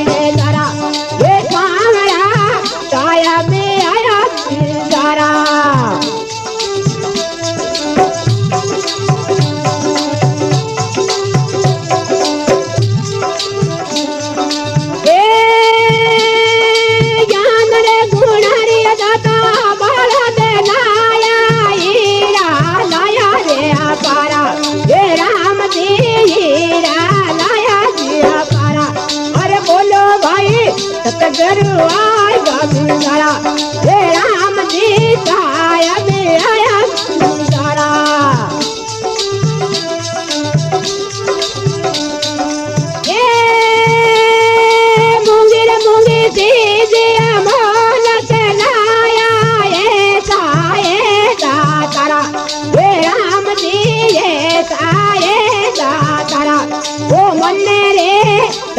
रे जरा ये कामया काया में आया जरा सतगुरु आएगा जरा हे राम जी आया में आया